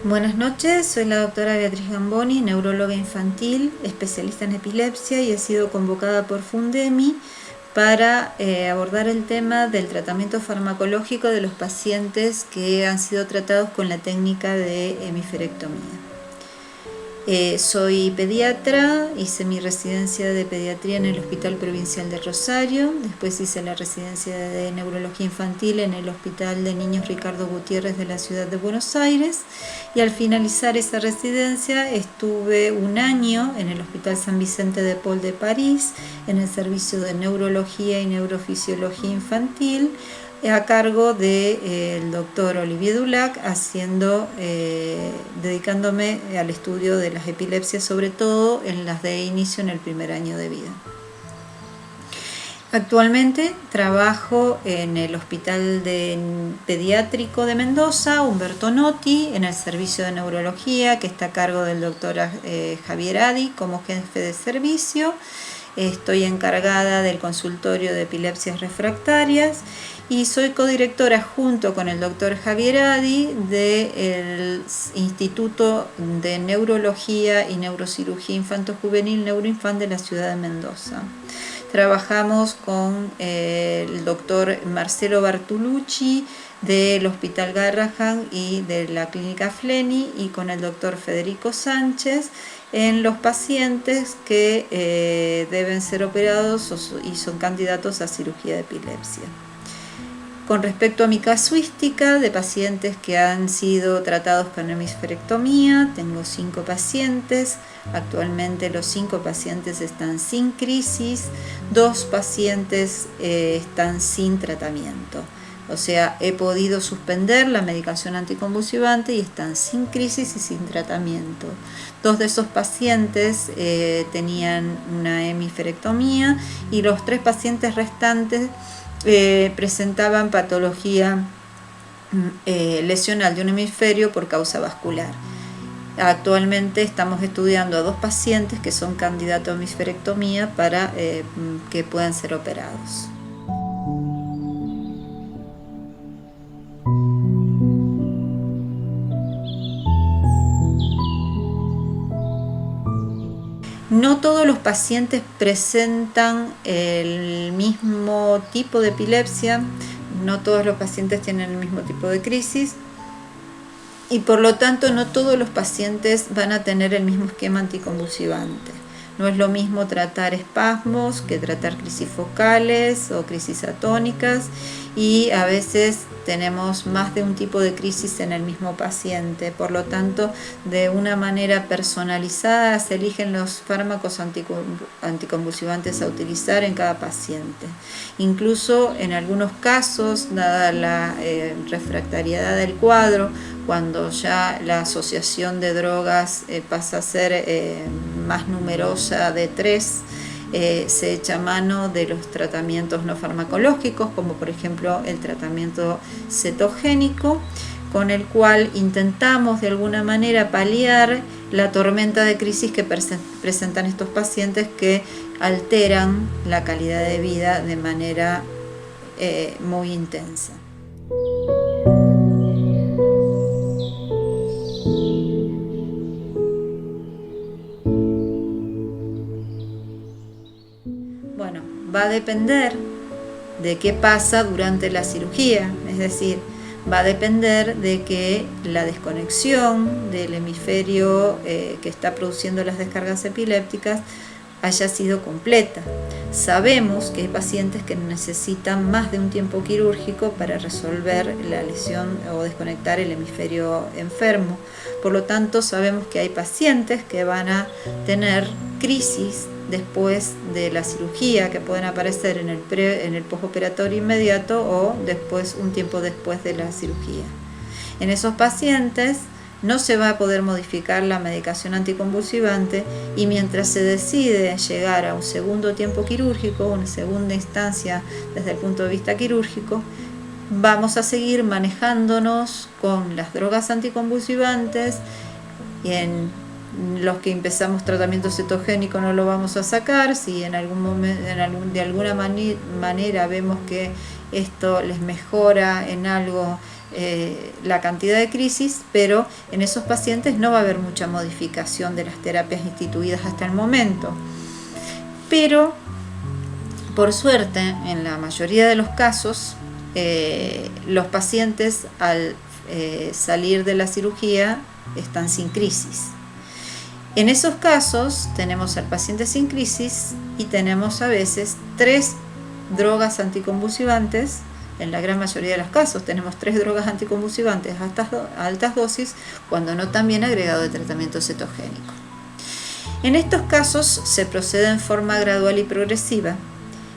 Buenas noches, soy la doctora Beatriz Gamboni, neuróloga infantil, especialista en epilepsia, y he sido convocada por Fundemi para abordar el tema del tratamiento farmacológico de los pacientes que han sido tratados con la técnica de hemiferectomía. Soy pediatra, hice mi residencia de pediatría en el Hospital Provincial de Rosario, después hice la residencia de neurología infantil en el Hospital de Niños Ricardo Gutiérrez de la ciudad de Buenos Aires, y al finalizar esa residencia estuve un año en el Hospital San Vicente de Paul de París, en el servicio de neurología y neurofisiología infantil, a cargo del doctor Olivier Dulac, dedicándome al estudio de las epilepsias, sobre todo en las de inicio en el primer año de vida. Actualmente trabajo en el Hospital Pediátrico de Mendoza, Humberto Notti, en el servicio de neurología, que está a cargo del doctor Javier Adi como jefe de servicio. Estoy encargada del consultorio de epilepsias refractarias y soy codirectora junto con el doctor Javier Adi del Instituto de Neurología y Neurocirugía Infanto-Juvenil Neuroinfant de la ciudad de Mendoza. Trabajamos con el doctor Marcelo Bartolucci del Hospital Garrahan y de la Clínica Fleni, y con el doctor Federico Sánchez en los pacientes que deben ser operados y son candidatos a cirugía de epilepsia. Con respecto a mi casuística de pacientes que han sido tratados con hemiferectomía, tengo 5 pacientes. Actualmente los 5 pacientes están sin crisis, 2 pacientes están sin tratamiento. O sea, he podido suspender la medicación anticonvulsivante y están sin crisis y sin tratamiento. 2 de esos pacientes tenían una hemiferectomía y los 3 pacientes restantes presentaban patología lesional de un hemisferio por causa vascular. Actualmente estamos estudiando a 2 pacientes que son candidatos a hemiferectomía para que puedan ser operados. No todos los pacientes presentan el mismo tipo de epilepsia, no todos los pacientes tienen el mismo tipo de crisis, y por lo tanto no todos los pacientes van a tener el mismo esquema anticonvulsivante. No es lo mismo tratar espasmos que tratar crisis focales o crisis atónicas, y a veces tenemos más de un tipo de crisis en el mismo paciente. Por lo tanto, de una manera personalizada se eligen los fármacos anticonvulsivantes a utilizar en cada paciente. Incluso en algunos casos, dada la refractariedad del cuadro, cuando ya la asociación de drogas pasa a ser más numerosa de 3, se echa mano de los tratamientos no farmacológicos, como por ejemplo el tratamiento cetogénico, con el cual intentamos de alguna manera paliar la tormenta de crisis que presentan estos pacientes, que alteran la calidad de vida de manera muy intensa. Bueno, va a depender de qué pasa durante la cirugía, es decir, va a depender de que la desconexión del hemisferio que está produciendo las descargas epilépticas haya sido completa. Sabemos que hay pacientes que necesitan más de un tiempo quirúrgico para resolver la lesión o desconectar el hemisferio enfermo. Por lo tanto, sabemos que hay pacientes que van a tener crisis después de la cirugía, que pueden aparecer en el postoperatorio inmediato o un tiempo después de la cirugía. En esos pacientes no se va a poder modificar la medicación anticonvulsivante, y mientras se decide llegar a un segundo tiempo quirúrgico, una segunda instancia desde el punto de vista quirúrgico, vamos a seguir manejándonos con las drogas anticonvulsivantes. Y en los que empezamos tratamiento cetogénico no lo vamos a sacar. Si en algún momento, de alguna manera vemos que esto les mejora en algo la cantidad de crisis, pero en esos pacientes no va a haber mucha modificación de las terapias instituidas hasta el momento. Pero, por suerte, en la mayoría de los casos, los pacientes al salir de la cirugía están sin crisis. En esos casos tenemos al paciente sin crisis y tenemos a veces 3 drogas anticonvulsivantes. En la gran mayoría de los casos tenemos 3 drogas anticonvulsivantes a altas dosis, cuando no también agregado de tratamiento cetogénico. En estos casos se procede en forma gradual y progresiva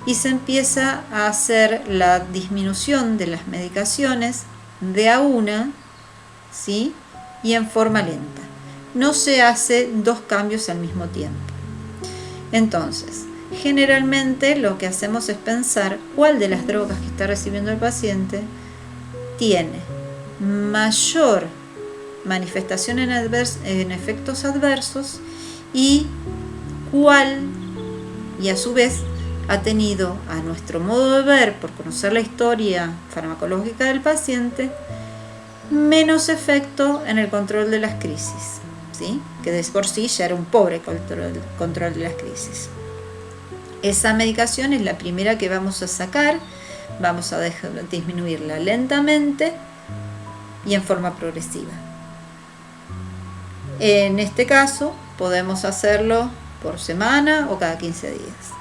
y se empieza a hacer la disminución de las medicaciones de a una, ¿sí? Y en forma lenta. No se hace 2 cambios al mismo tiempo. Entonces, generalmente lo que hacemos es pensar cuál de las drogas que está recibiendo el paciente tiene mayor manifestación en efectos adversos y cuál, y a su vez, ha tenido, a nuestro modo de ver, por conocer la historia farmacológica del paciente, menos efecto en el control de las crisis, ¿sí? Que de por sí ya era un pobre control de las crisis. Esa medicación es la primera que vamos a sacar, vamos a disminuirla lentamente y en forma progresiva. En este caso podemos hacerlo por semana o cada 15 días.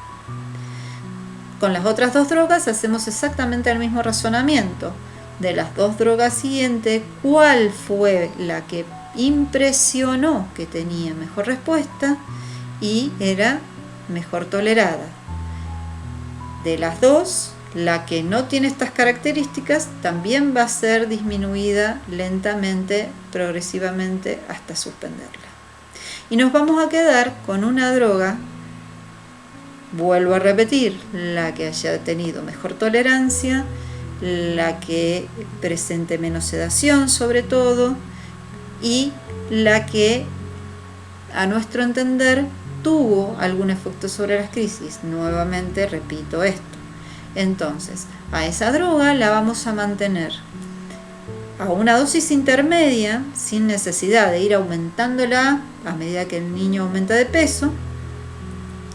Con las otras 2 drogas hacemos exactamente el mismo razonamiento. De las 2 drogas siguientes, ¿cuál fue la que impresionó que tenía mejor respuesta y era mejor tolerada? De las 2, la que no tiene estas características también va a ser disminuida lentamente, progresivamente, hasta suspenderla. Y nos vamos a quedar con una droga, vuelvo a repetir, la que haya tenido mejor tolerancia, la que presente menos sedación sobre todo, y la que, a nuestro entender, tuvo algún efecto sobre las crisis. Nuevamente repito esto. Entonces, a esa droga la vamos a mantener a una dosis intermedia, sin necesidad de ir aumentándola a medida que el niño aumenta de peso,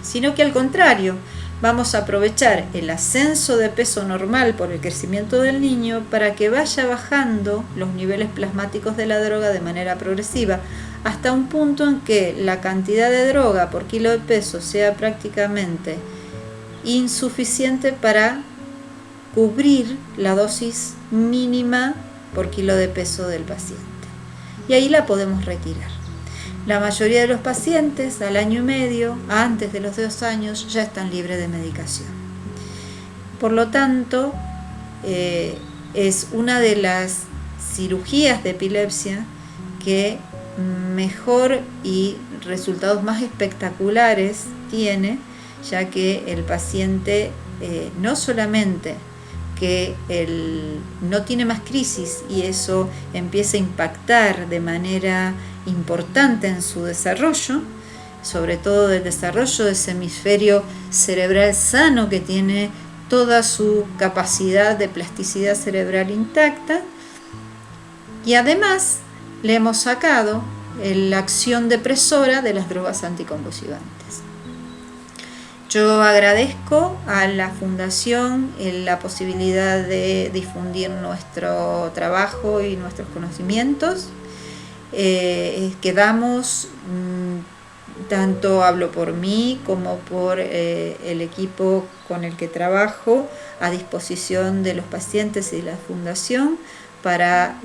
sino que al contrario, vamos a aprovechar el ascenso de peso normal por el crecimiento del niño para que vaya bajando los niveles plasmáticos de la droga de manera progresiva, hasta un punto en que la cantidad de droga por kilo de peso sea prácticamente insuficiente para cubrir la dosis mínima por kilo de peso del paciente. Y ahí la podemos retirar. La mayoría de los pacientes al año y medio, antes de los 2 años, ya están libres de medicación. Por lo tanto, es una de las cirugías de epilepsia que mejor y resultados más espectaculares tiene, ya que el paciente no solamente que no tiene más crisis y eso empieza a impactar de manera importante en su desarrollo, sobre todo el desarrollo de ese hemisferio cerebral sano que tiene toda su capacidad de plasticidad cerebral intacta, y además le hemos sacado la acción depresora de las drogas anticonvulsivantes. Yo agradezco a la Fundación la posibilidad de difundir nuestro trabajo y nuestros conocimientos. Quedamos, tanto hablo por mí como por el equipo con el que trabajo, a disposición de los pacientes y la Fundación para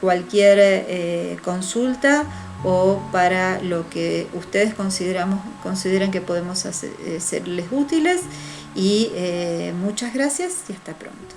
cualquier consulta o para lo que ustedes consideran que podemos serles útiles. Y muchas gracias y hasta pronto.